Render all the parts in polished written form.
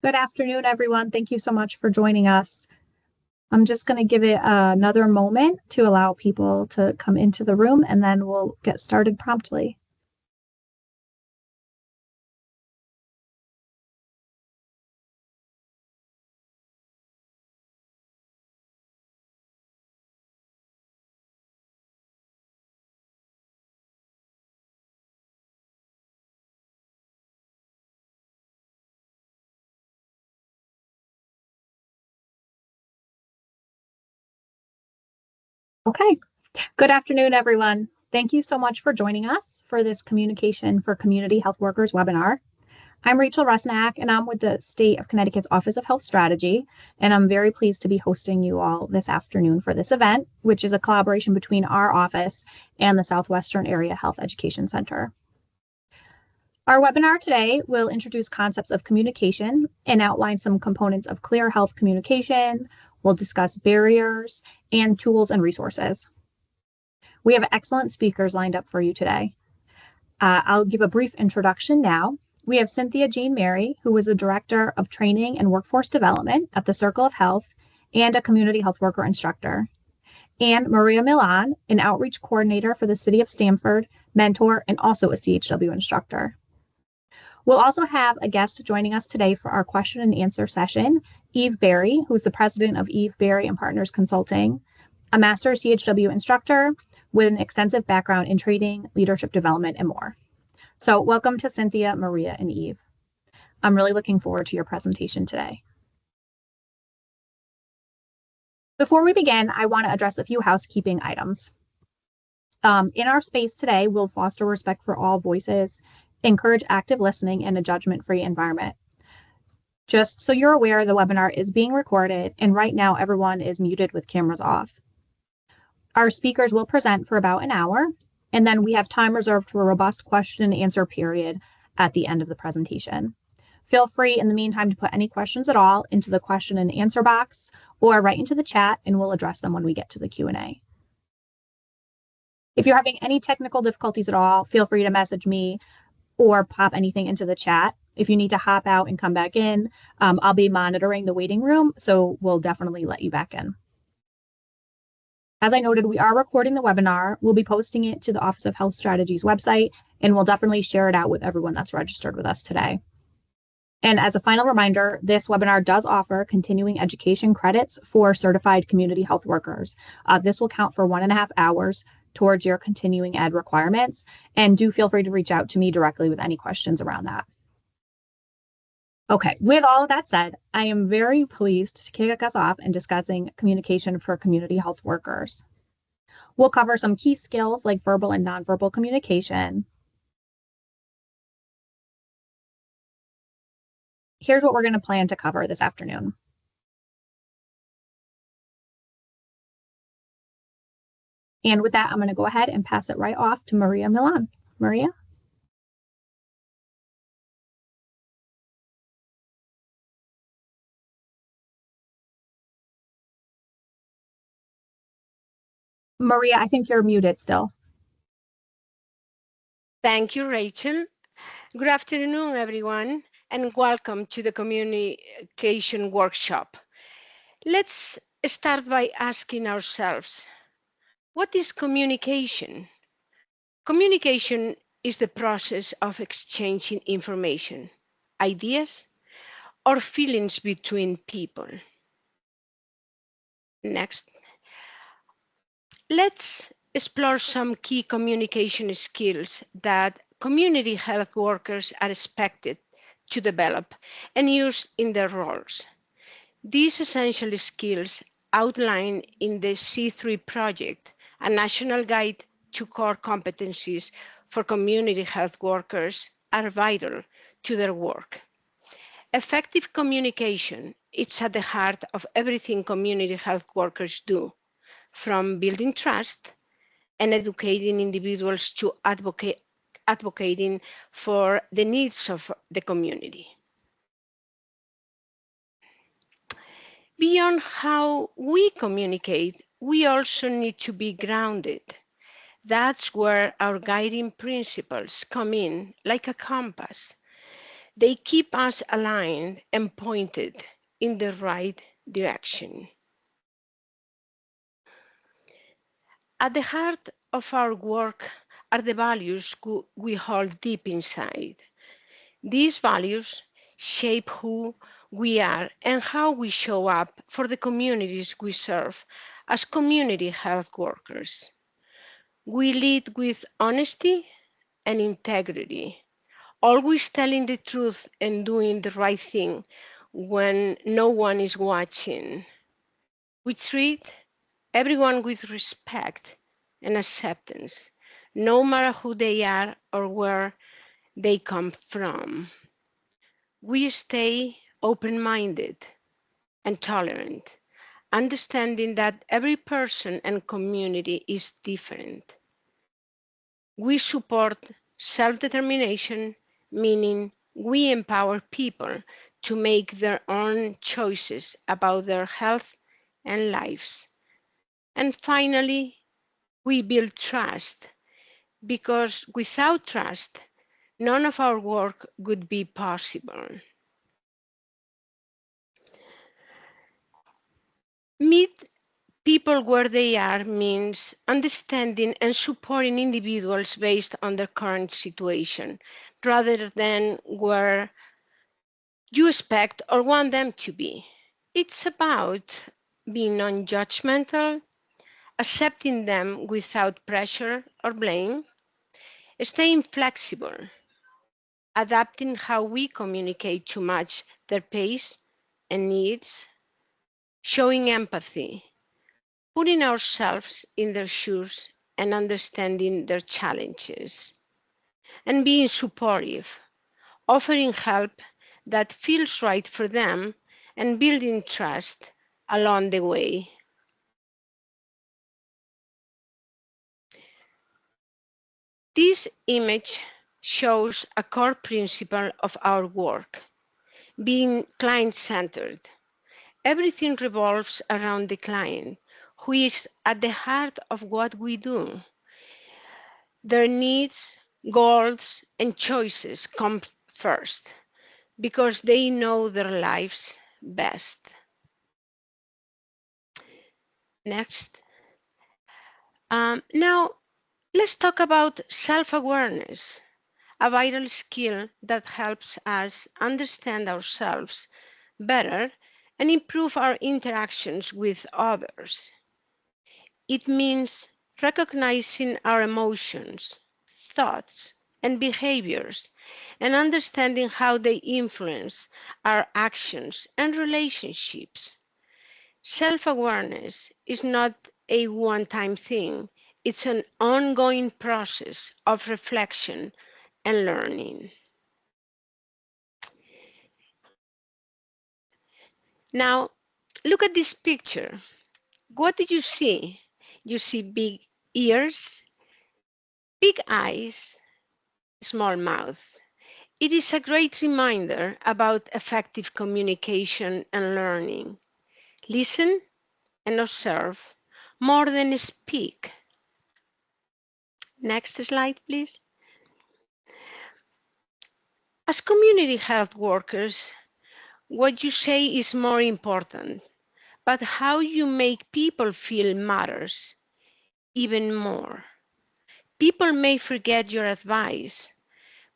Good afternoon, everyone. Thank you so much for joining us. I'm just going to give it another moment to allow people to come into the room, and then we'll get started promptly. Okay. Good afternoon, everyone. Thank you so much for joining us for this Communication for Community Health Workers webinar. I'm Rachel Rusnak, and I'm with the State of Connecticut's Office of Health Strategy, and I'm very pleased to be hosting you all this afternoon for this event, which is a collaboration between our office and the Southwestern Area Health Education Center. Our webinar today will introduce concepts of communication and outline some components of clear health communication. We'll discuss barriers and tools and resources. We have excellent speakers lined up for you today. I'll give a brief introduction now. We have Cynthia Jean Mary, who is the Director of Training and Workforce Development at the Circle of Health and a community health worker instructor. And Maria Milan, an outreach coordinator for the City of Stamford, mentor, and also a CHW instructor. We'll also have a guest joining us today for our question and answer session, Eve Berry, who's the president of Eve Berry and Partners Consulting, a master CHW instructor with an extensive background in training, leadership development, and more. So welcome to Cynthia, Maria, and Eve. I'm really looking forward to your presentation today. Before we begin, I want to address a few housekeeping items. In our space today, we'll foster respect for all voices, encourage active listening, and a judgment-free environment. Just so you're aware, the webinar is being recorded, and right now everyone is muted with cameras off. Our speakers will present for about an hour, and then we have time reserved for a robust question and answer period at the end of the presentation. Feel free in the meantime to put any questions at all into the question and answer box or right into the chat, and we'll address them when we get to the Q&A. If you're having any technical difficulties at all, feel free to message me or pop anything into the chat. If you need to hop out and come back in, I'll be monitoring the waiting room, so we'll definitely let you back in. As I noted, we are recording the webinar. We'll be posting it to the Office of Health Strategy's website, and we'll definitely share it out with everyone that's registered with us today. And as a final reminder, this webinar does offer continuing education credits for certified community health workers. This will count for 1.5 hours towards your continuing ed requirements, and do feel free to reach out to me directly with any questions around that. Okay, with all of that said, I am very pleased to kick us off in discussing communication for community health workers. We'll cover some key skills like verbal and nonverbal communication. Here's what we're going to plan to cover this afternoon. And with that, I'm going to go ahead and pass it right off to Maria Milan. Maria? Maria, I think you're muted still. Thank you, Rachel. Good afternoon, everyone, and welcome to the communication workshop. Let's start by asking ourselves, what is communication? Communication is the process of exchanging information, ideas, or feelings between people. Next. Let's explore some key communication skills that community health workers are expected to develop and use in their roles. These essential skills outlined in the C3 project, a national guide to core competencies for community health workers, are vital to their work. Effective communication is at the heart of everything community health workers do, from building trust and educating individuals to advocating for the needs of the community. Beyond how we communicate, we also need to be grounded. That's where our guiding principles come in, like a compass. They keep us aligned and pointed in the right direction. At the heart of our work are the values we hold deep inside. These values shape who we are and how we show up for the communities we serve as community health workers. We lead with honesty and integrity, always telling the truth and doing the right thing when no one is watching. We treat everyone with respect and acceptance, no matter who they are or where they come from. We stay open-minded and tolerant, understanding that every person and community is different. We support self-determination, meaning we empower people to make their own choices about their health and lives. And finally, we build trust, because without trust, none of our work would be possible. Meet people where they are means understanding and supporting individuals based on their current situation, rather than where you expect or want them to be. It's about being non-judgmental, accepting them without pressure or blame, staying flexible, adapting how we communicate to match their pace and needs, showing empathy, putting ourselves in their shoes and understanding their challenges, and being supportive, offering help that feels right for them and building trust along the way. This image shows a core principle of our work, being client-centered. Everything revolves around the client, who is at the heart of what we do. Their needs, goals, and choices come first, because they know their lives best. Next. Now, let's talk about self-awareness, a vital skill that helps us understand ourselves better and improve our interactions with others. It means recognizing our emotions, thoughts, and behaviors, and understanding how they influence our actions and relationships. Self-awareness is not a one-time thing. It's an ongoing process of reflection and learning. Now, look at this picture. What did you see? You see big ears, big eyes, small mouth. It is a great reminder about effective communication and learning. Listen and observe more than speak. Next slide, please. As community health workers, what you say is more important, but how you make people feel matters even more. People may forget your advice,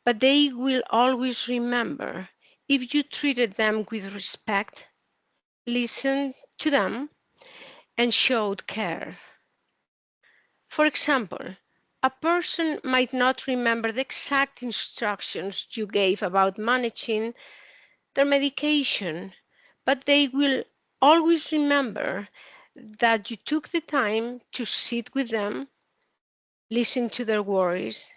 but they will always remember if you treated them with respect, listened to them, and showed care. For example, a person might not remember the exact instructions you gave about managing their medication, but they will always remember that you took the time to sit with them, listen to their worries,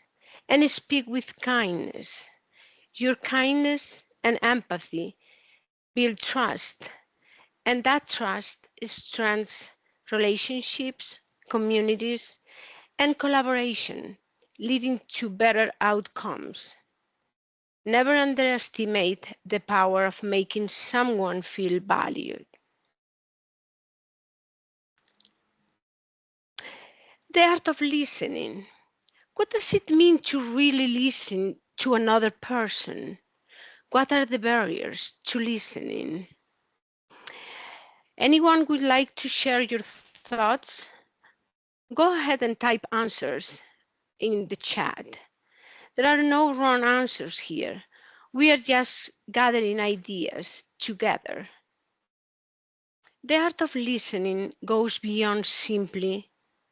and speak with kindness. Your kindness and empathy build trust, and that trust strengthens relationships, communities, and collaboration, leading to better outcomes. Never underestimate the power of making someone feel valued. The art of listening. What does it mean to really listen to another person? What are the barriers to listening? Anyone would like to share your thoughts? Go ahead and type answers in the chat. There are no wrong answers here. We are just gathering ideas together. The art of listening goes beyond simply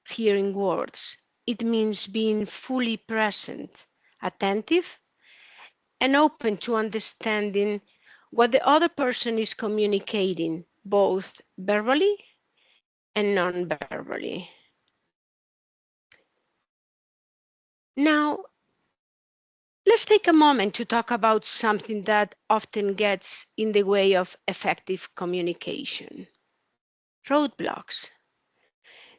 hearing words. It means being fully present, attentive, and open to understanding what the other person is communicating, both verbally and non-verbally. Now, let's take a moment to talk about something that often gets in the way of effective communication: roadblocks.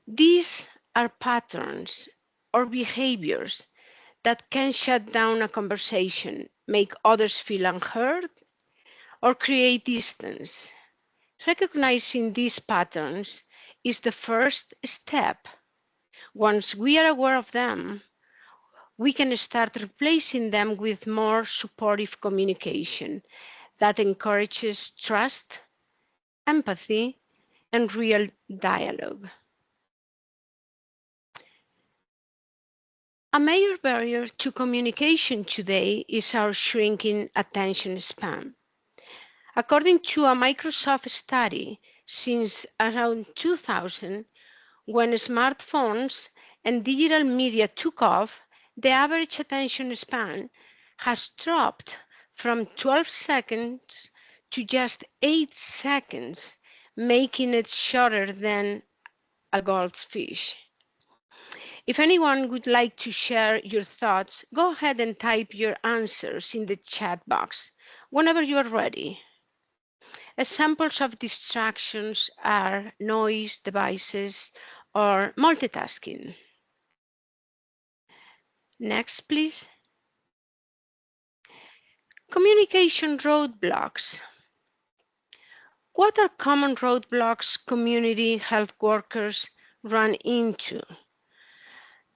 These are patterns or behaviors that can shut down a conversation, make others feel unheard, or create distance. Recognizing these patterns is the first step. Once we are aware of them, we can start replacing them with more supportive communication that encourages trust, empathy, and real dialogue. A major barrier to communication today is our shrinking attention span. According to a Microsoft study, since around 2000, when smartphones and digital media took off, the average attention span has dropped from 12 seconds to just 8 seconds, making it shorter than a goldfish. If anyone would like to share your thoughts, go ahead and type your answers in the chat box whenever you are ready. Examples of distractions are noise, devices, or multitasking. Next, please. Communication roadblocks. What are common roadblocks community health workers run into?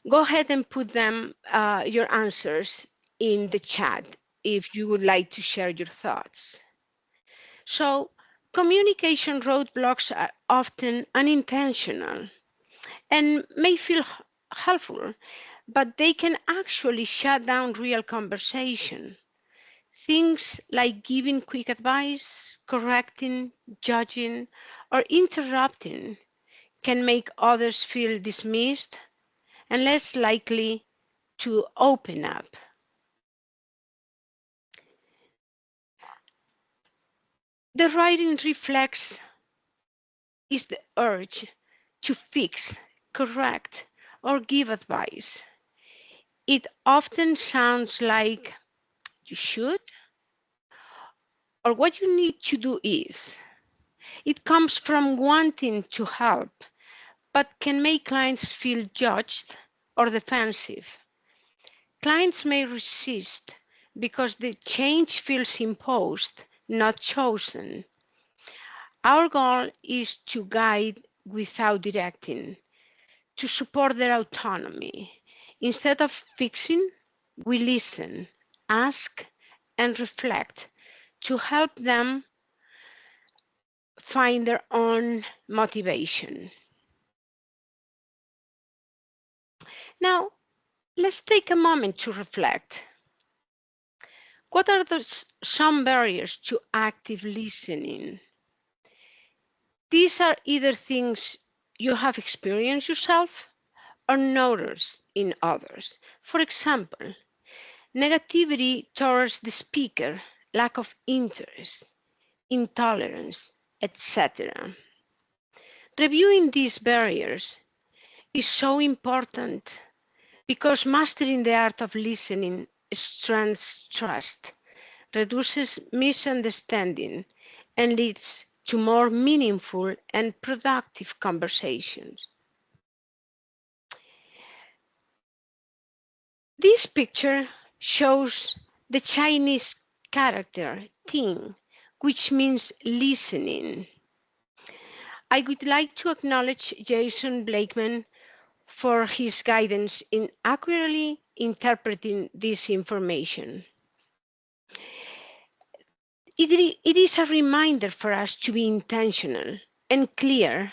Go ahead and put them, your answers in the chat if you would like to share your thoughts. So, communication roadblocks are often unintentional and may feel helpful, but they can actually shut down real conversation. Things like giving quick advice, correcting, judging, or interrupting can make others feel dismissed and less likely to open up. The writing reflex is the urge to fix, correct, or give advice. It often sounds like you should, or what you need to do is. It comes from wanting to help, but can make clients feel judged or defensive. Clients may resist because the change feels imposed, not chosen. Our goal is to guide without directing, to support their autonomy. Instead of fixing, we listen, ask, and reflect to help them find their own motivation. Now, let's take a moment to reflect. What are some barriers to active listening? These are either things you have experienced yourself or noticed in others. For example, negativity towards the speaker, lack of interest, intolerance, etc. Reviewing these barriers is so important because mastering the art of listening strengthens trust, reduces misunderstanding, and leads to more meaningful and productive conversations. This picture shows the Chinese character Ting, which means listening. I would like to acknowledge Jason Blakeman for his guidance in accurately interpreting this information. It is a reminder for us to be intentional and clear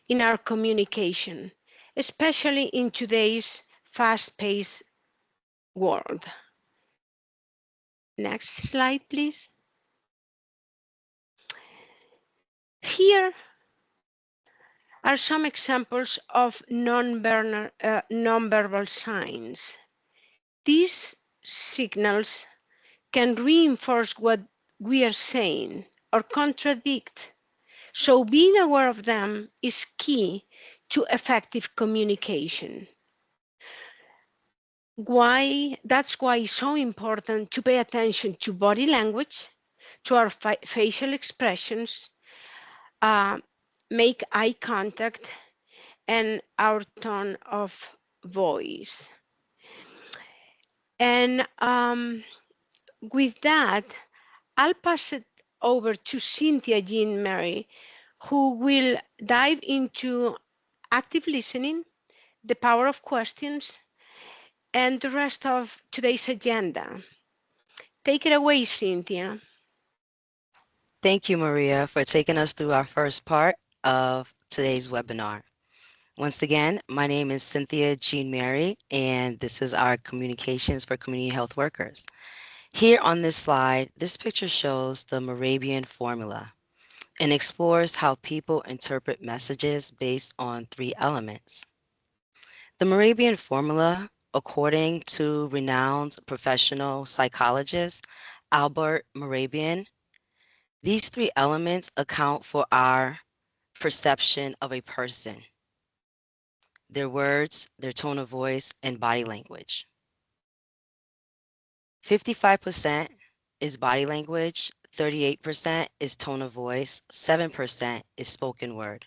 in our communication, especially in today's fast-paced world. Next slide, please. Here are some examples of nonverbal signs. These signals can reinforce what we are saying or contradict. So being aware of them is key to effective communication. That's why it's so important to pay attention to body language, to our facial expressions, make eye contact, and our tone of voice. And with that, I'll pass it over to Cynthia Jean Mary, who will dive into active listening, the power of questions, and the rest of today's agenda. Take it away, Cynthia. Thank you, Maria, for taking us through our first part of today's webinar. Once again, my name is Cynthia Jean Mary, and this is our Communications for Community Health Workers. Here on this slide, this picture shows the Morabian formula and explores how people interpret messages based on 3 elements. The Morabian formula, according to renowned professional psychologist Albert Morabian, these 3 elements account for our perception of a person: their words, their tone of voice, and body language. 55% is body language, 38% is tone of voice, 7% is spoken word.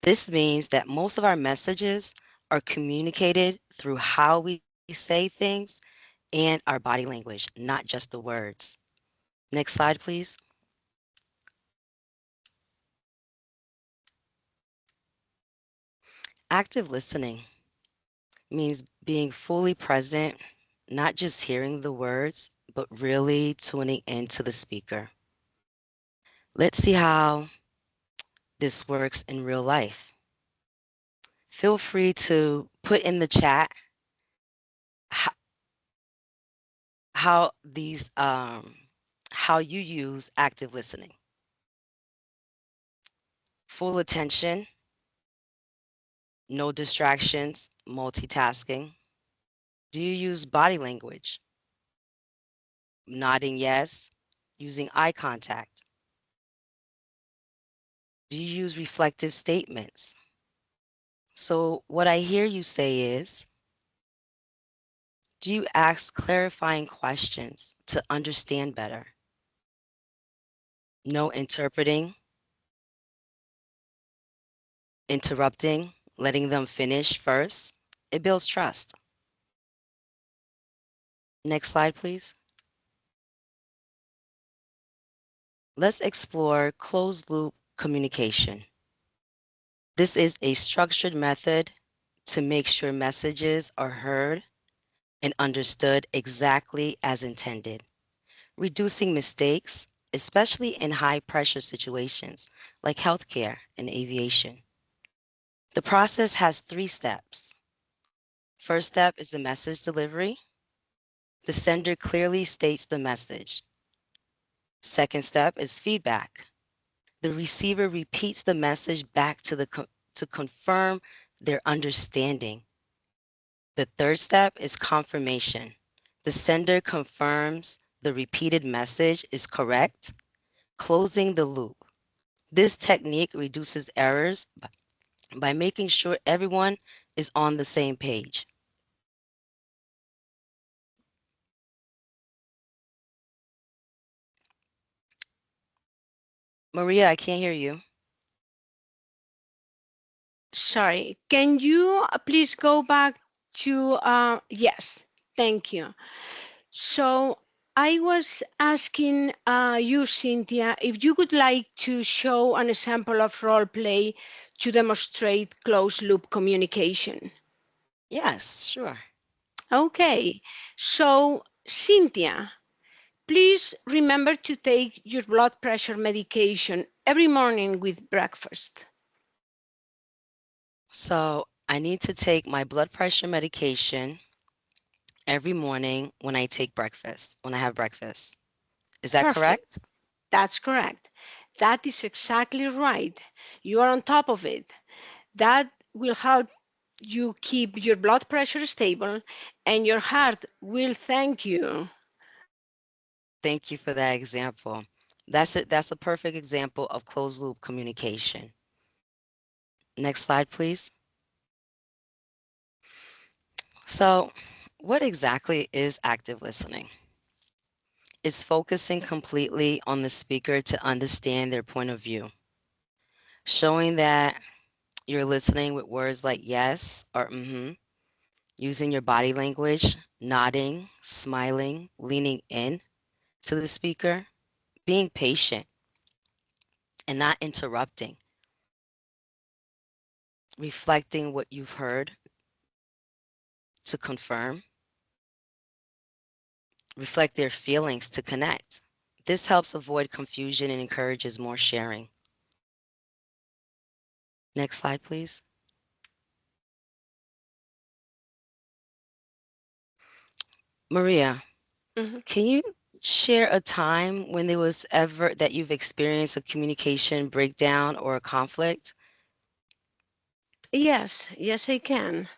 This means that most of our messages are communicated through how we say things and our body language, not just the words. Next slide, please. Active listening means being fully present, not just hearing the words, but really tuning into the speaker. Let's see how this works in real life. Feel free to put in the chat how you use active listening. Full attention, no distractions, multitasking. Do you use body language? Nodding yes, using eye contact. Do you use reflective statements? So what I hear you say is, do you ask clarifying questions to understand better? No interpreting, interrupting, letting them finish first. It builds trust. Next slide, please. Let's explore closed loop communication. This is a structured method to make sure messages are heard and understood exactly as intended, reducing mistakes, especially in high-pressure situations like healthcare and aviation. The process has 3 steps. First step is the message delivery. The sender clearly states the message. Second step is feedback. The receiver repeats the message back to confirm their understanding. The third step is confirmation. The sender confirms the repeated message is correct, closing the loop. This technique reduces errors by making sure everyone is on the same page. Maria, I can't hear you. Sorry, can you please go back to, yes, thank you. So I was asking you, Cynthia, if you would like to show an example of role play to demonstrate closed loop communication. Yes, sure. Okay, so Cynthia, Please remember to take your blood pressure medication every morning with breakfast. So I need to take my blood pressure medication every morning when I take breakfast, when I have breakfast. Is that Perfect. correct? That's correct. That is exactly right. You are on top of it. That will help you keep your blood pressure stable, and your heart will thank you. Thank you for that example. That's it. That's a perfect example of closed loop communication. Next slide, please. So what exactly is active listening? It's focusing completely on the speaker to understand their point of view, showing that you're listening with words like yes or mm-hmm, using your body language, nodding, smiling, leaning in to the speaker, being patient and not interrupting, reflecting what you've heard to confirm, reflect their feelings to connect. This helps avoid confusion and encourages more sharing. Next slide, please. Maria, Mhm. can you share a time when there was ever that you've experienced a communication breakdown or a conflict? Yes, I can.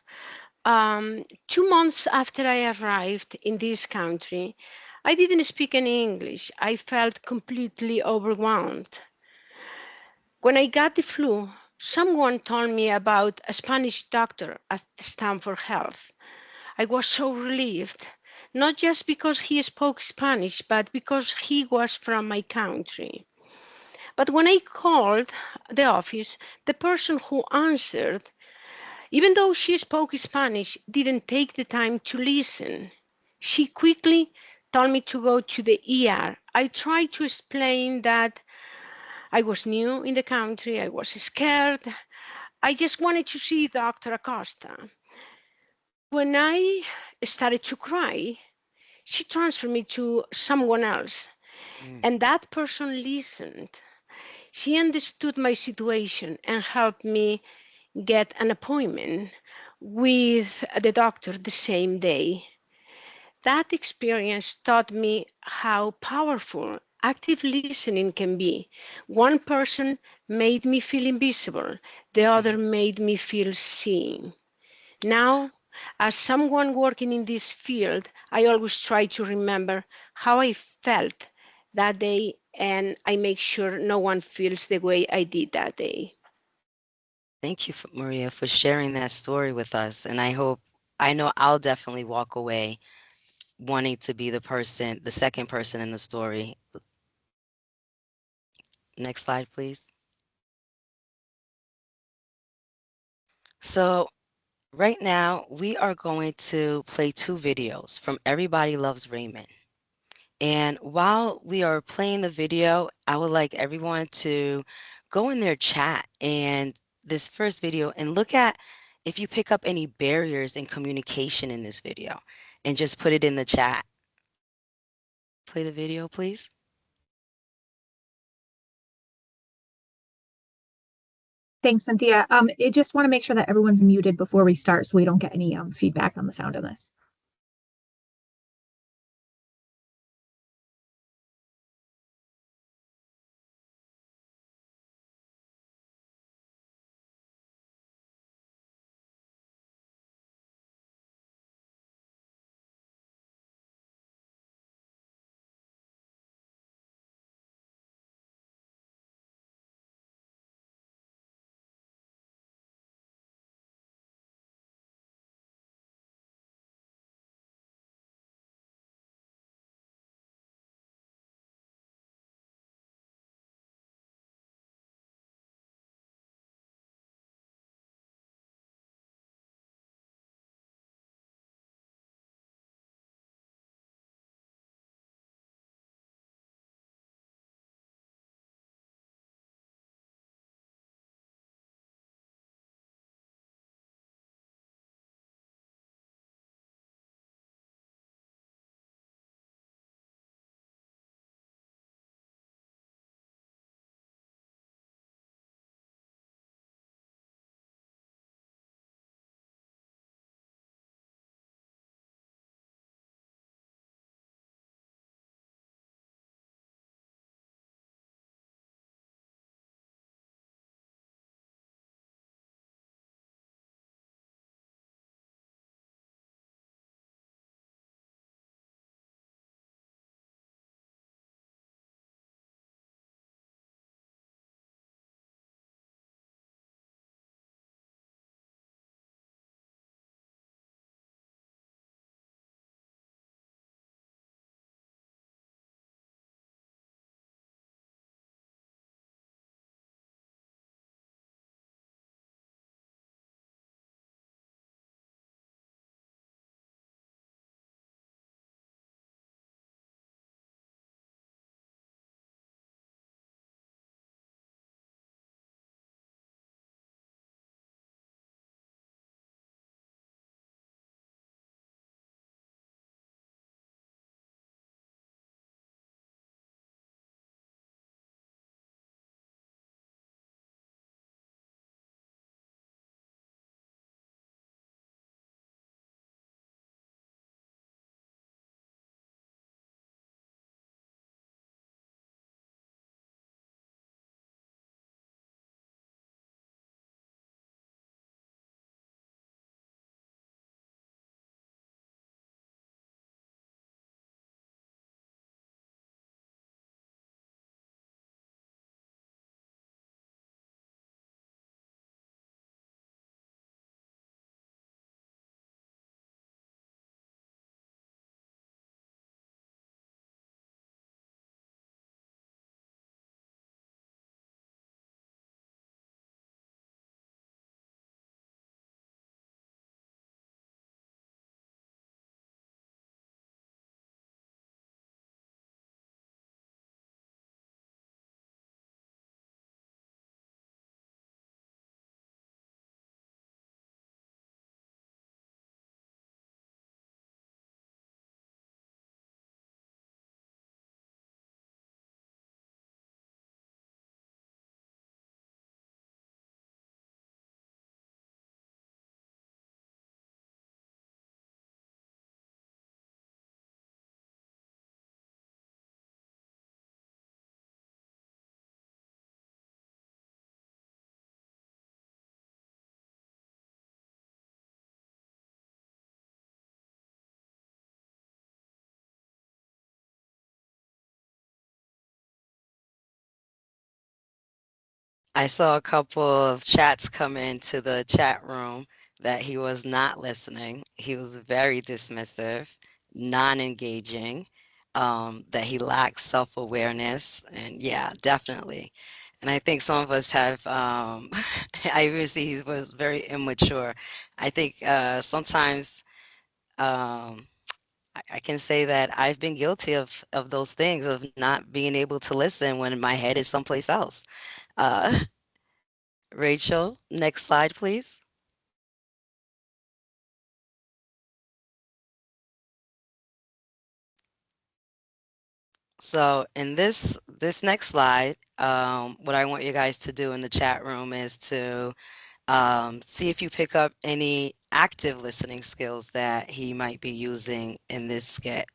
2 months after I arrived in this country, I didn't speak any English. I felt completely overwhelmed. When I got the flu, someone told me about a Spanish doctor at Stanford Health. I was so relieved, not just because he spoke Spanish, but because he was from my country. But when I called the office, the person who answered, even though she spoke Spanish, didn't take the time to listen. She quickly told me to go to the ER. I tried to explain that I was new in the country, I was scared. I just wanted to see Dr. Acosta. When I started to cry, she transferred me to someone else, Mm, and that person listened. She understood my situation and helped me get an appointment with the doctor the same day. That experience taught me how powerful active listening can be. One person made me feel invisible, the other mhm. made me feel seen. Now, as someone working in this field, I always try to remember how I felt that day, and I make sure no one feels the way I did that day. Thank you, Maria, for sharing that story with us. And I know I'll definitely walk away wanting to be the second person in the story. Next slide, please. So right now we are going to play two videos from Everybody Loves Raymond. And while we are playing the video, I would like everyone to go in their chat and this first video and look at if you pick up any barriers in communication in this video and just put it in the chat. Play the video, please. Thanks, Cynthia. I just want to make sure that everyone's muted before we start so we don't get any feedback on the sound of this. I saw a couple of chats come into the chat room that he was not listening. He was very dismissive, non-engaging, that he lacks self-awareness. And yeah, definitely. And I think some of us have, I even see he was very immature. I think sometimes I can say that I've been guilty of those things, of not being able to listen when my head is someplace else. Uh, Rachel, next slide, please. So in this next slide, what I want you guys to do in the chat room is to see if you pick up any active listening skills that he might be using in this skit.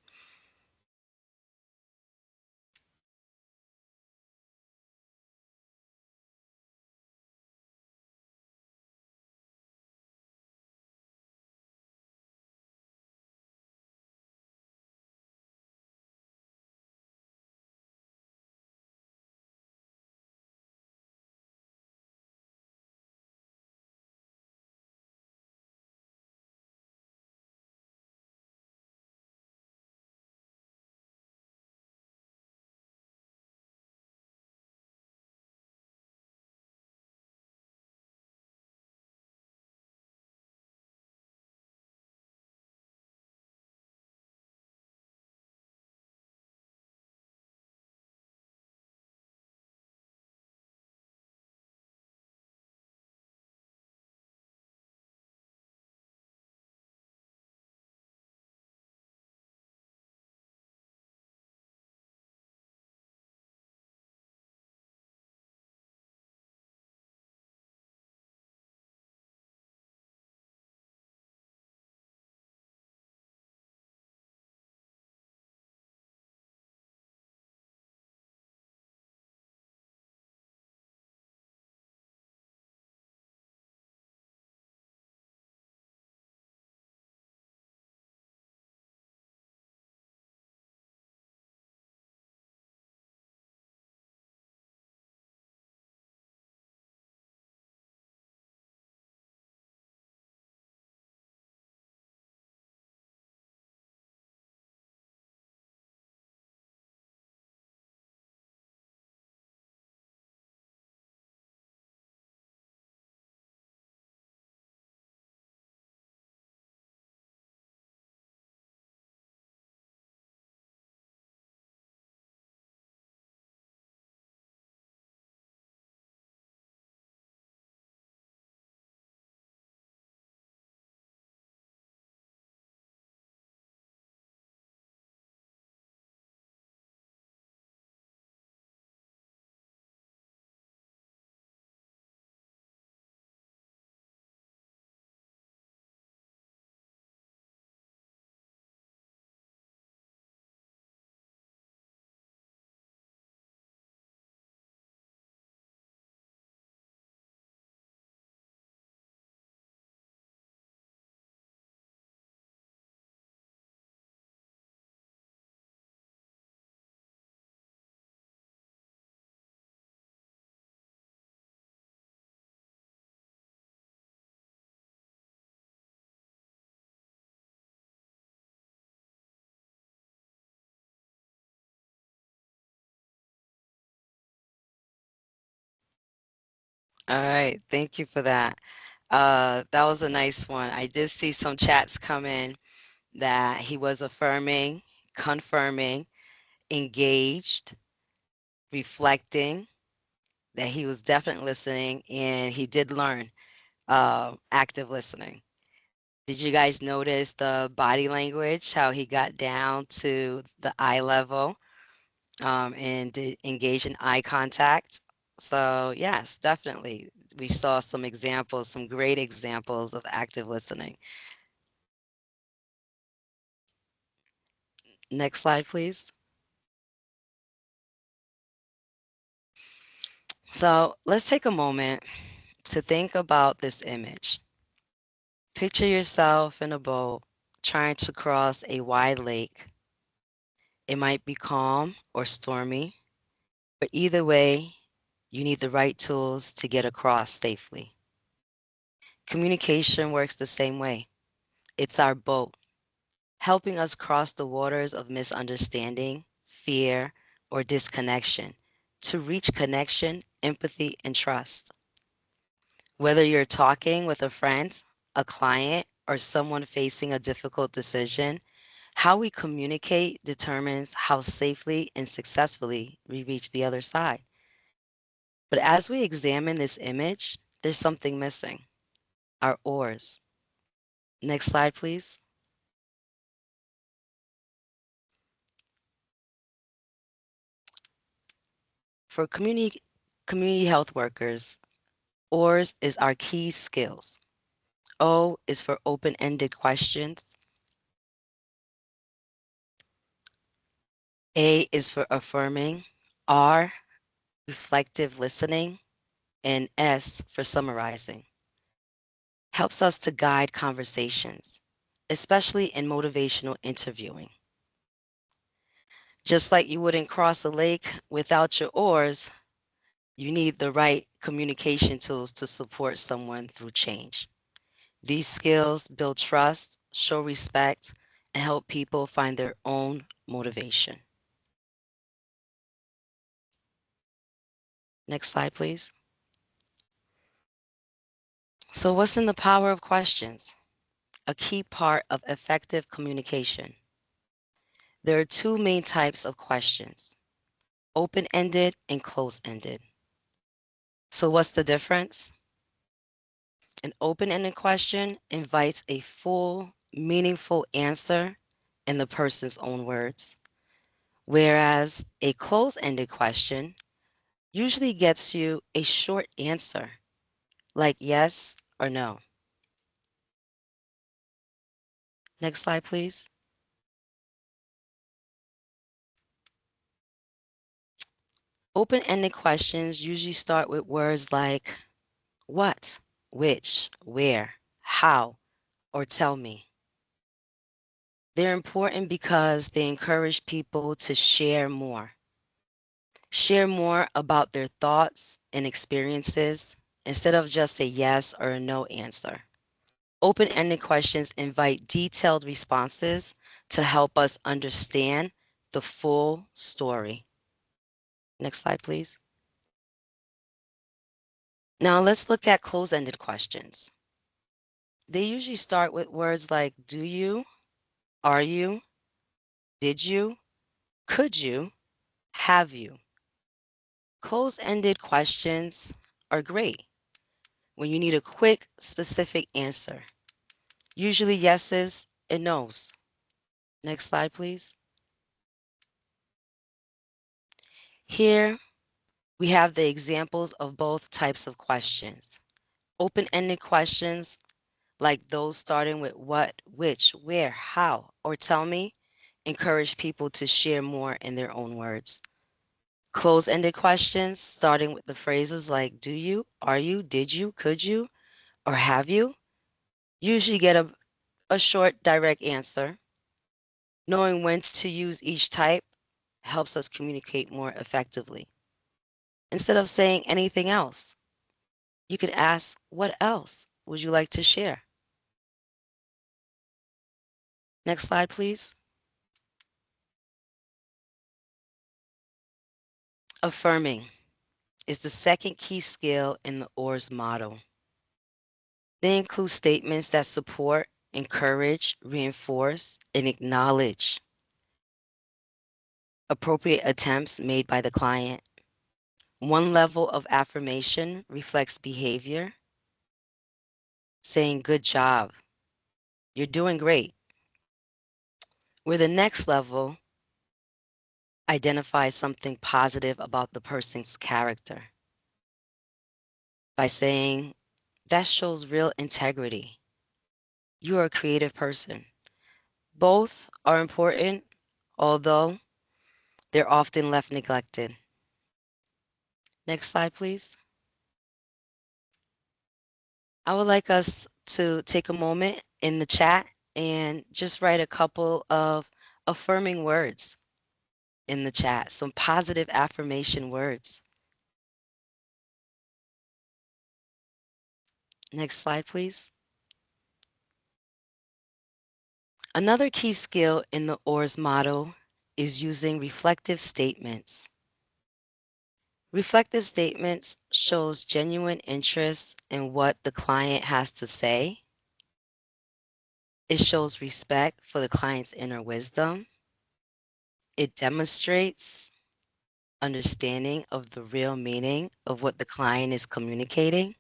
All right, thank you for that. That was a nice one. I did see some chats come in that he was affirming, confirming, engaged, reflecting, that he was definitely listening, and he did learn active listening. Did you guys notice the body language, how he got down to the eye level and did engage in eye contact? So yes, definitely. We saw some examples, some great examples of active listening. Next slide, please. So let's take a moment to think about this image. Picture yourself in a boat trying to cross a wide lake. It might be calm or stormy, but either way, You need the right tools to get across safely. Communication works the same way. It's our boat, helping us cross the waters of misunderstanding, fear, or disconnection to reach connection, empathy, and trust. Whether you're talking with a friend, a client, or someone facing a difficult decision, how we communicate determines how safely and successfully we reach the other side. But as we examine this image, there's something missing: our oars. Next slide, please. For community health workers, oars is our key skills. O is for open-ended questions. A is for affirming. R, reflective listening. And S for summarizing. Helps us to guide conversations, especially in motivational interviewing. Just like you wouldn't cross a lake without your oars, you need the right communication tools to support someone through change. These skills build trust, show respect, and help people find their own motivation. Next slide, please. So what's in the power of questions? A key part of effective communication. There are two main types of questions: open-ended and closed-ended. So what's the difference? An open-ended question invites a full, meaningful answer in the person's own words, whereas a closed-ended question usually gets you a short answer, like yes or no. Next slide, please. Open-ended questions usually start with words like what, which, where, how, or tell me. They're important because they encourage people to share more. Share more about their thoughts and experiences instead of just a yes or a no answer. Open-ended questions invite detailed responses to help us understand the full story. Next slide, please. Now let's look at closed-ended questions. They usually start with words like do you, are you, did you, could you, have you. Closed-ended questions are great when you need a quick, specific answer. Usually yeses and nos. Next slide, please. Here we have the examples of both types of questions. Open-ended questions like those starting with what, which, where, how, or tell me encourage people to share more in their own words. Closed-ended questions starting with the phrases like do you, are you, did you, could you, or have you usually get a short, direct answer. Knowing when to use each type helps us communicate more effectively. Instead of saying anything else, you can ask, what else would you like to share? Next slide, please. Affirming is the second key skill in the OARS model. They include statements that support, encourage, reinforce, and acknowledge appropriate attempts made by the client. One level of affirmation reflects behavior, saying good job, you're doing great. Where the next level identifies something positive about the person's character by saying, that shows real integrity. You are a creative person. Both are important, although they're often left neglected. Next slide, please. I would like us to take a moment in the chat and just write a couple of affirming words in the chat, some positive affirmation words. Next slide, please. Another key skill in the OARS model is using reflective statements. Reflective statements shows genuine interest in what the client has to say. It shows respect for the client's inner wisdom. It demonstrates understanding of the real meaning of what the client is communicating.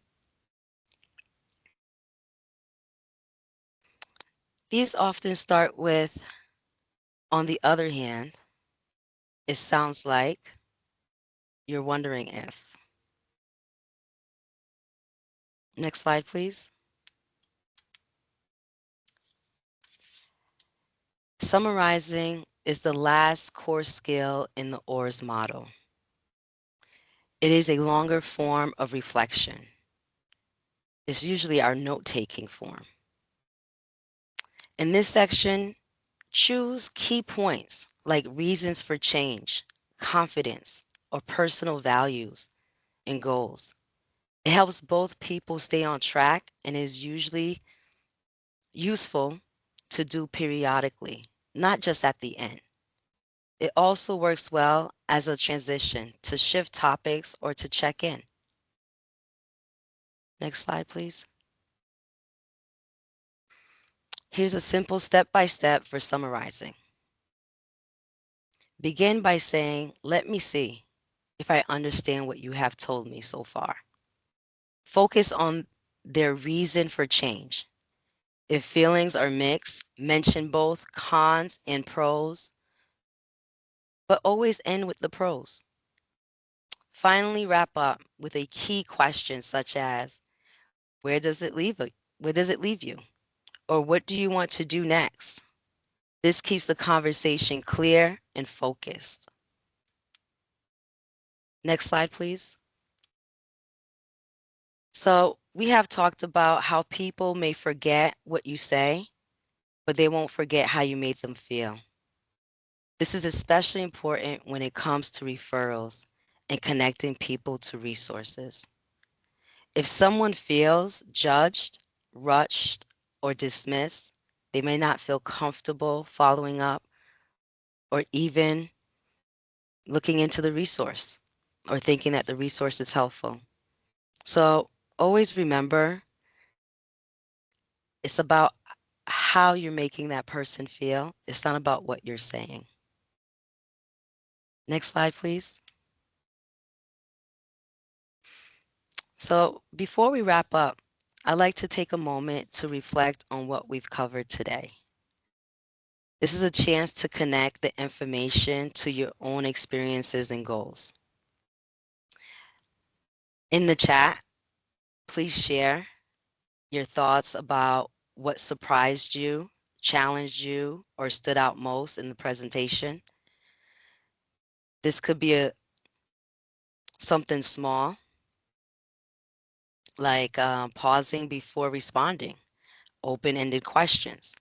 These often start with, on the other hand, it sounds like, you're wondering if. Next slide, please. Summarizing is the last core skill in the OARS model. It is a longer form of reflection. It's usually our note-taking form. In this section, choose key points like reasons for change, confidence, or personal values and goals. It helps both people stay on track and is usually useful to do periodically, not just at the end. It also works well as a transition to shift topics or to check in. Next slide, please. Here's a simple step-by-step for summarizing. Begin by saying, let me see if I understand what you have told me so far. Focus on their reason for change. If feelings are mixed, mention both cons and pros, but always end with the pros. Finally, wrap up with a key question such as, where does it leave you? Or what do you want to do next? This keeps the conversation clear and focused. Next slide, please. So we have talked about how people may forget what you say, but they won't forget how you made them feel. This is especially important when it comes to referrals and connecting people to resources. If someone feels judged, rushed, or dismissed, they may not feel comfortable following up or even looking into the resource or thinking that the resource is helpful. So always remember, it's about how you're making that person feel. It's not about what you're saying. Next slide, please. So before we wrap up, I'd like to take a moment to reflect on what we've covered today. This is a chance to connect the information to your own experiences and goals. In the chat, please share your thoughts about what surprised you, challenged you, or stood out most in the presentation. This could be something small, like pausing before responding, open-ended questions,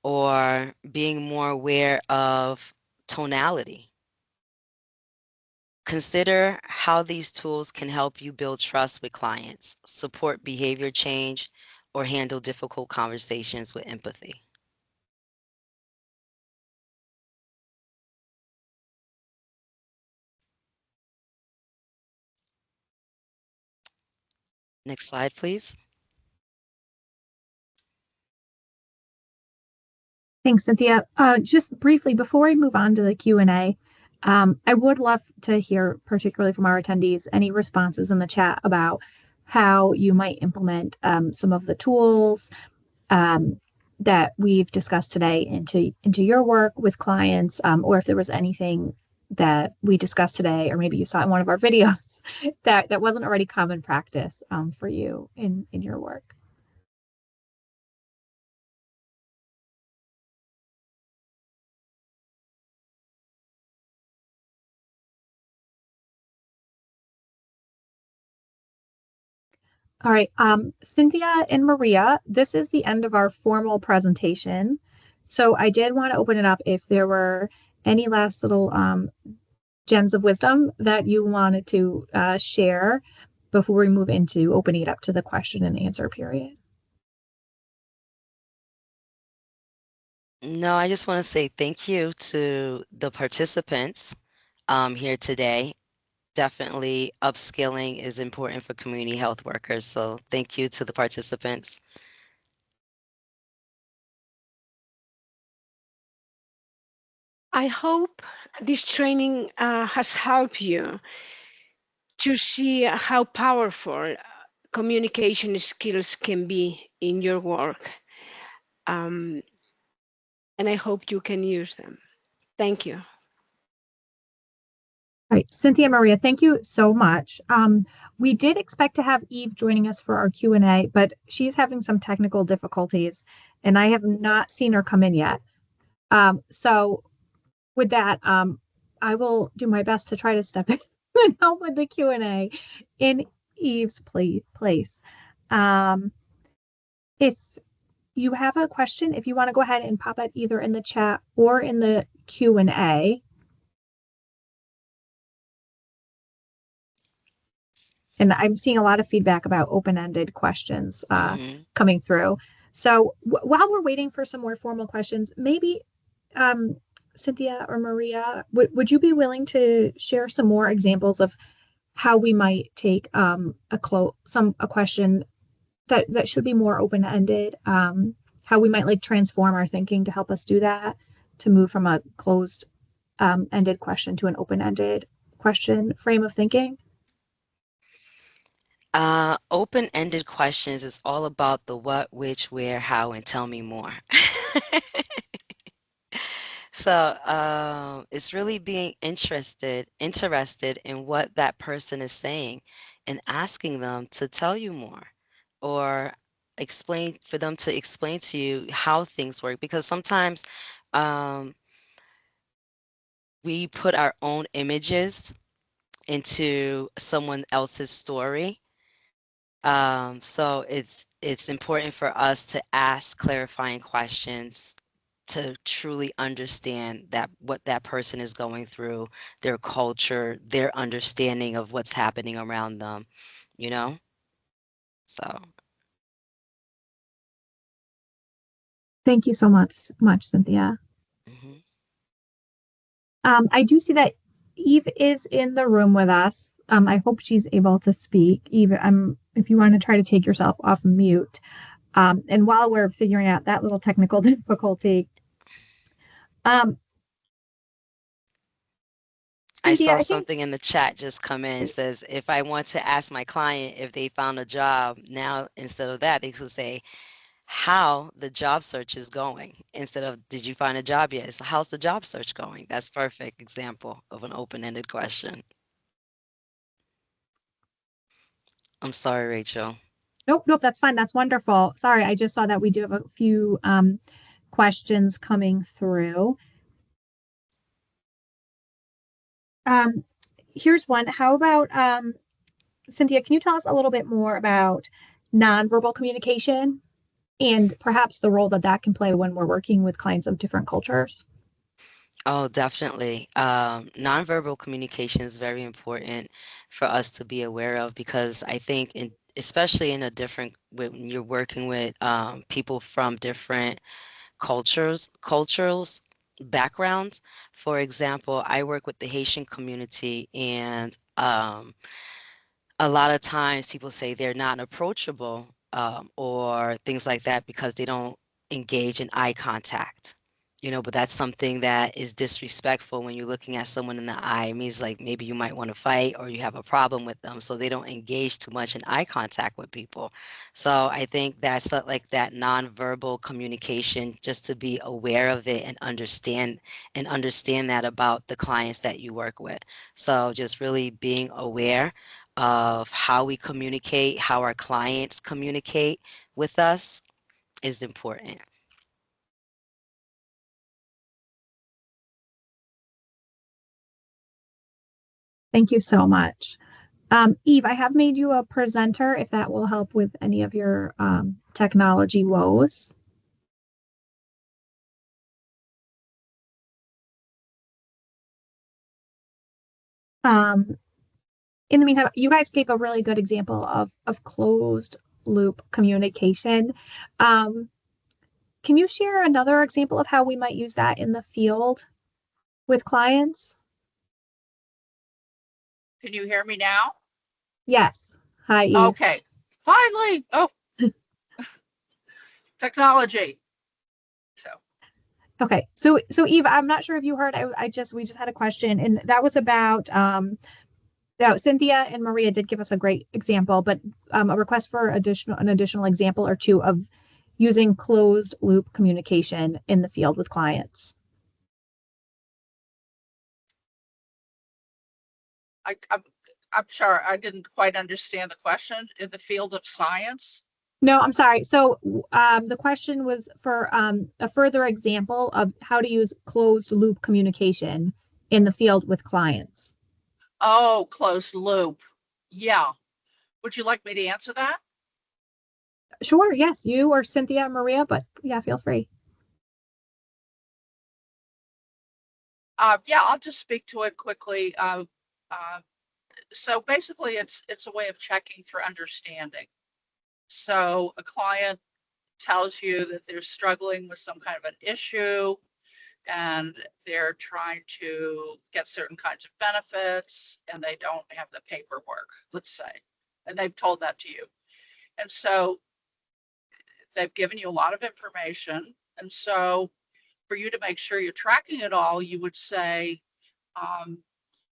or being more aware of tonality. Consider how these tools can help you build trust with clients, support behavior change, or handle difficult conversations with empathy. Next slide, please. Thanks, Cynthia. Just briefly, before we move on to the Q&A, I would love to hear, particularly from our attendees, any responses in the chat about how you might implement some of the tools that we've discussed today into your work with clients, or if there was anything that we discussed today, or maybe you saw in one of our videos that wasn't already common practice for you in your work. All right, Cynthia and Maria, this is the end of our formal presentation. So I did want to open it up if there were any last little gems of wisdom that you wanted to share before we move into opening it up to the question and answer period? No, I just want to say thank you to the participants here today. Definitely upskilling is important for community health workers. So thank you to the participants. I hope this training has helped you to see how powerful communication skills can be in your work. And I hope you can use them. Thank you. All right, Cynthia Maria, thank you so much. We did expect to have Eve joining us for our Q&A, but she's having some technical difficulties, and I have not seen her come in yet. So with that, I will do my best to try to step in and help with the Q&A in Eve's place. If you have a question, if you want to go ahead and pop it either in the chat or in the Q&A. And I'm seeing a lot of feedback about open-ended questions coming through. So while we're waiting for some more formal questions, maybe Cynthia or Maria, would you be willing to share some more examples of how we might take a question that should be more open-ended, how we might like transform our thinking to help us do that, to move from a closed ended question to an open-ended question frame of thinking? Open-ended questions is all about the what, which, where, how, and tell me more. So it's really being interested in what that person is saying and asking them to tell you more or for them to explain to you how things work, because sometimes we put our own images into someone else's story. So it's important for us to ask clarifying questions to truly understand what that person is going through, their culture, their understanding of what's happening around them, you know? So. Thank you so much, Cynthia. Mhm. I do see that Eve is in the room with us. I hope she's able to speak. Eve, if you want to try to take yourself off mute. And while we're figuring out that little technical difficulty, I Cynthia, saw I think, something in the chat just come in. It says, if I want to ask my client if they found a job, now instead of that, they should say how the job search is going instead of did you find a job yet? So how's the job search going? That's a perfect example of an open-ended question. I'm sorry, Rachel. nope, that's fine. That's wonderful. Sorry, I just saw that we do have a few questions coming through. Here's one. How about Cynthia, can you tell us a little bit more about nonverbal communication and perhaps the role that can play when we're working with clients of different cultures? Oh, definitely. Nonverbal communication is very important for us to be aware of, because I think especially when you're working with people from different cultural backgrounds. For example, I work with the Haitian community, and a lot of times people say they're not approachable or things like that because they don't engage in eye contact. But that's something that is disrespectful when you're looking at someone in the eye. It means like maybe you might want to fight or you have a problem with them. So they don't engage too much in eye contact with people. So I think that's like that nonverbal communication, just to be aware of it and understand that about the clients that you work with. So just really being aware of how we communicate, how our clients communicate with us is important. Thank you so much. Eve, I have made you a presenter if that will help with any of your technology woes. in the meantime, you guys gave a really good example of closed loop communication. Can you share another example of how we might use that in the field with clients? Can you hear me now? Yes. Hi, Eve. Okay, finally. Oh, technology. So, Okay. So Eve, I'm not sure if you heard, we just had a question, and that was about, Cynthia and Maria did give us a great example, but a request for an additional example or two of using closed loop communication in the field with clients. I'm sorry, I didn't quite understand the question. In the field of science? No, I'm sorry. So the question was for a further example of how to use closed loop communication in the field with clients. Oh, closed loop. Yeah. Would you like me to answer that? Sure, yes, you or Cynthia or Maria, but yeah, feel free. Yeah, I'll just speak to it quickly. So basically, it's a way of checking for understanding. So a client tells you that they're struggling with some kind of an issue and they're trying to get certain kinds of benefits and they don't have the paperwork, let's say, and they've told that to you. And so they've given you a lot of information. And so for you to make sure you're tracking it all, you would say,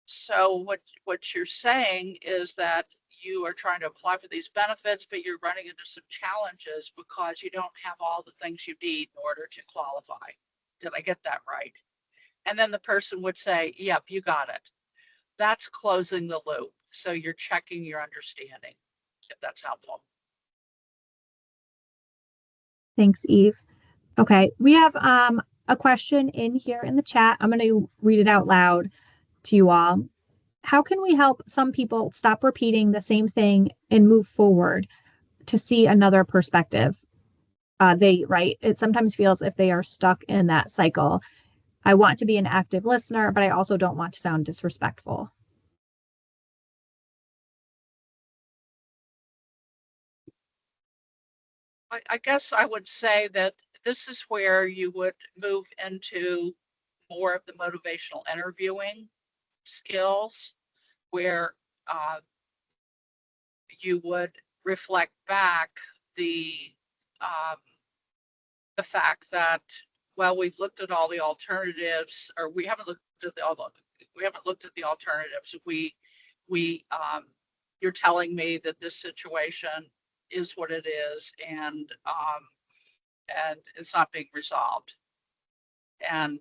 so what you're saying is that you are trying to apply for these benefits, but you're running into some challenges because you don't have all the things you need in order to qualify. Did I get that right? And then the person would say, yep, you got it. That's closing the loop. So you're checking your understanding, if that's helpful. Thanks, Eve. Okay, we have a question in here in the chat. I'm going to read it out loud to you all. How can we help some people stop repeating the same thing and move forward to see another perspective? They write, it sometimes feels if they are stuck in that cycle. I want to be an active listener, but I also don't want to sound disrespectful. I guess I would say that this is where you would move into more of the motivational interviewing skills, where you would reflect back um, the fact that, well, we've looked at all the alternatives, or we haven't looked at the alternatives. You're telling me that this situation is what it is, and it's not being resolved. And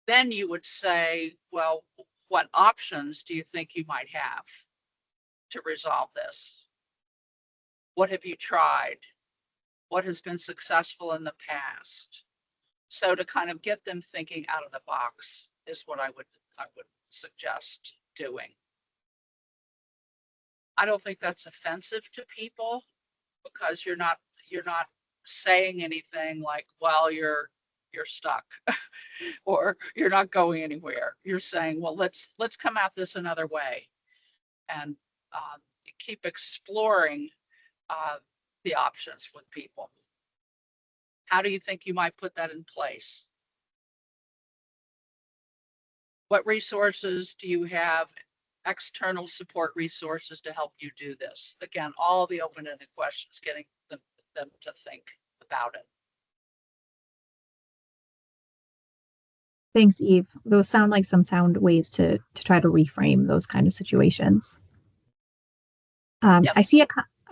then you would say, well, what options do you think you might have to resolve this? What have you tried? What has been successful in the past? So to kind of get them thinking out of the box is what I would suggest doing. I don't think that's offensive to people because you're not saying anything like, well, you're stuck or you're not going anywhere. You're saying, well, let's come at this another way and keep exploring the options with people. How do you think you might put that in place? What resources do you have? External support resources to help you do this. Again, all the open-ended questions, getting them to think about it. Thanks, Eve. Those sound like some sound ways to try to reframe those kind of situations. Yes.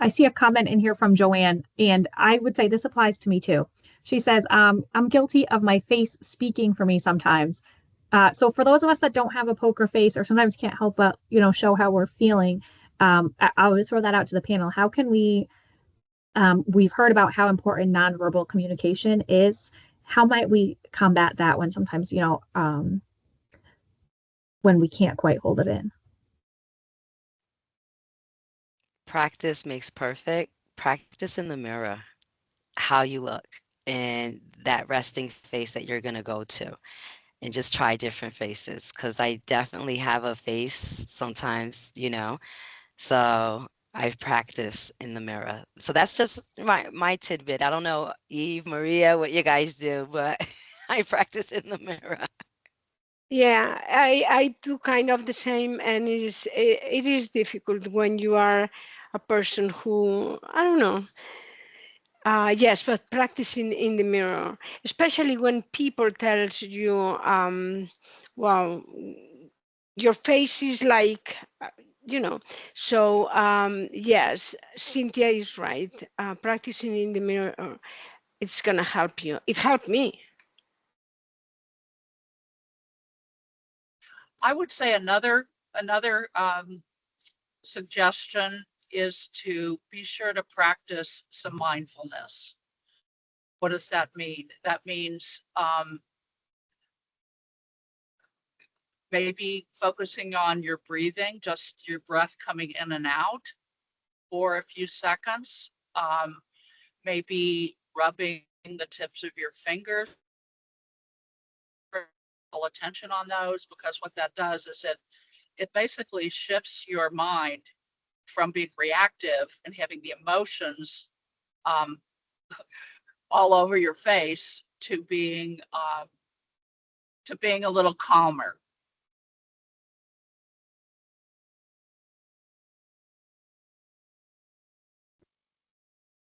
I see a comment in here from Joanne, and I would say this applies to me too. She says, I'm guilty of my face speaking for me sometimes. So for those of us that don't have a poker face or sometimes can't help but, show how we're feeling, I would throw that out to the panel. How can we've heard about how important nonverbal communication is. How might we combat that when sometimes, when we can't quite hold it in? Practice makes perfect. Practice in the mirror how you look and that resting face that you're going to go to. and just try different faces, because I definitely have a face sometimes, so I practice in the mirror. So that's just my tidbit. I don't know, Eve, Maria, what you guys do, but I practice in the mirror. Yeah, I do kind of the same, and it is difficult when you are a person who, I don't know. Yes, but practicing in the mirror, especially when people tells you, well, your face is like, you know. So yes, Cynthia is right. Practicing in the mirror, it's gonna help you. It helped me. I would say another suggestion is to be sure to practice some mindfulness. What does that mean? That means maybe focusing on your breathing, just your breath coming in and out for a few seconds. Maybe rubbing the tips of your fingers, full attention on those, because what that does is it basically shifts your mind from being reactive and having the emotions all over your face to being a little calmer.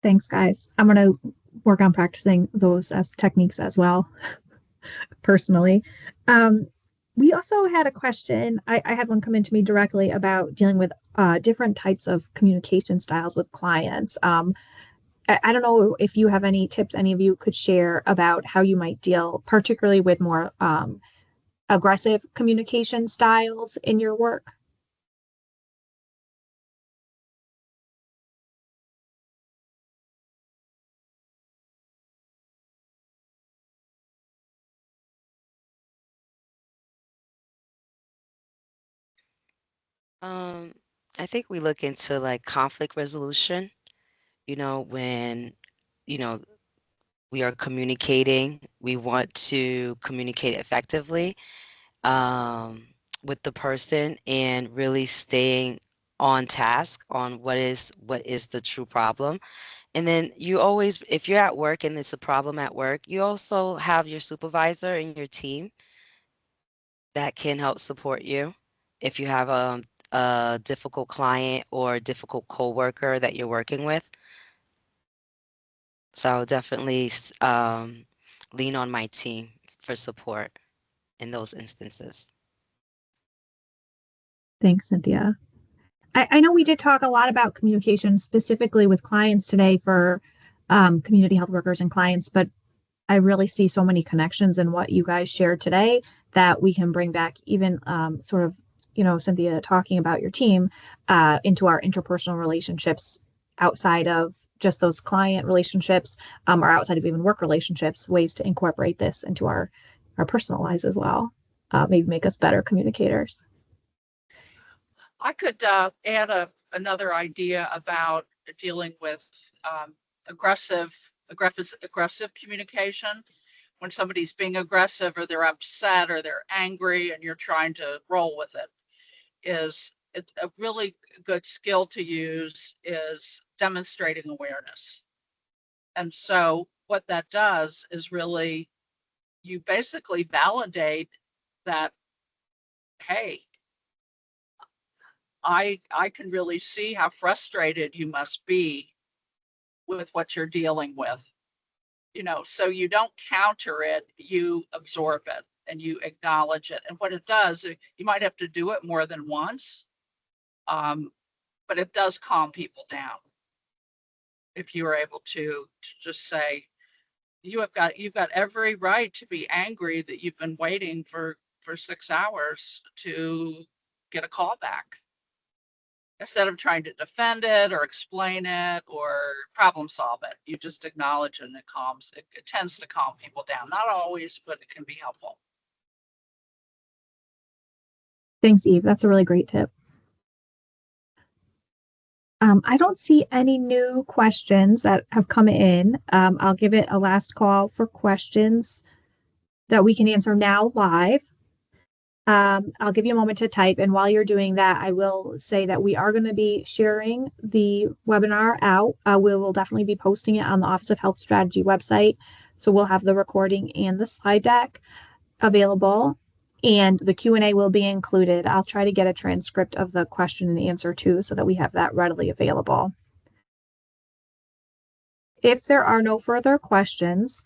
Thanks, guys. I'm going to work on practicing those as techniques as well, personally. Um, we also had a question. I had one come into me directly about dealing with different types of communication styles with clients. I don't know if you have any tips any of you could share about how you might deal, particularly with more aggressive communication styles in your work. Um, I think we look into like conflict resolution, when, you know, we are communicating, we want to communicate effectively um, with the person and really staying on task on what is the true problem. And then you always, if you're at work and it's a problem at work, you also have your supervisor and your team that can help support you. If you have a difficult client or a difficult coworker that you're working with. So I'll definitely lean on my team for support in those instances. Thanks, Cynthia. I know we did talk a lot about communication specifically with clients today for community health workers and clients, but I really see so many connections in what you guys shared today that we can bring back even sort of, Cynthia talking about your team into our interpersonal relationships outside of just those client relationships or outside of even work relationships, ways to incorporate this into our personal lives as well, maybe make us better communicators. I could add another idea about dealing with aggressive communication. When somebody's being aggressive or they're upset or they're angry and you're trying to roll with it, is a really good skill to use is demonstrating awareness. And so what that does is really, you basically validate that, hey, I can really see how frustrated you must be with what you're dealing with. So you don't counter it, you absorb it and you acknowledge it. And what it does, you might have to do it more than once, but it does calm people down. If you are able to just say, you've got every right to be angry that you've been waiting for 6 hours to get a call back. Instead of trying to defend it or explain it or problem solve it, you just acknowledge it and it tends to calm people down. Not always, but it can be helpful. Thanks, Eve. That's a really great tip. I don't see any new questions that have come in. I'll give it a last call for questions that we can answer now live. I'll give you a moment to type, and while you're doing that, I will say that we are going to be sharing the webinar out. We will definitely be posting it on the Office of Health Strategy website. So we'll have the recording and the slide deck available, and the Q&A will be included. I'll try to get a transcript of the question and answer too, so that we have that readily available. If there are no further questions,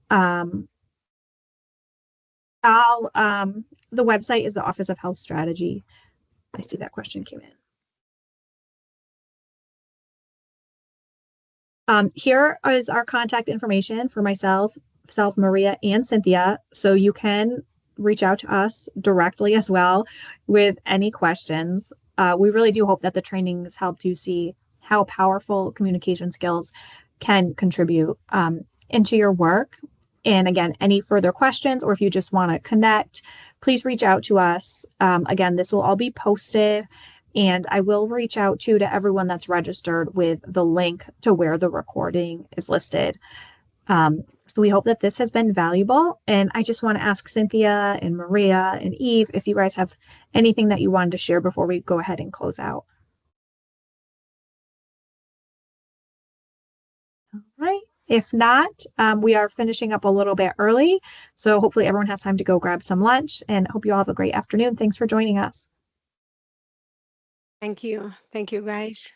the website is the Office of Health Strategy. I see that question came in. Here is our contact information for myself, Maria, and Cynthia. So you can reach out to us directly as well with any questions. We really do hope that the training has helped you see how powerful communication skills can contribute into your work. And again, any further questions, or if you just want to connect, please reach out to us. Again, this will all be posted, and I will reach out to everyone that's registered with the link to where the recording is listed. So we hope that this has been valuable. And I just want to ask Cynthia and Maria and Eve if you guys have anything that you wanted to share before we go ahead and close out. All right. If not, we are finishing up a little bit early. So hopefully everyone has time to go grab some lunch, and hope you all have a great afternoon. Thanks for joining us. Thank you. Thank you, guys.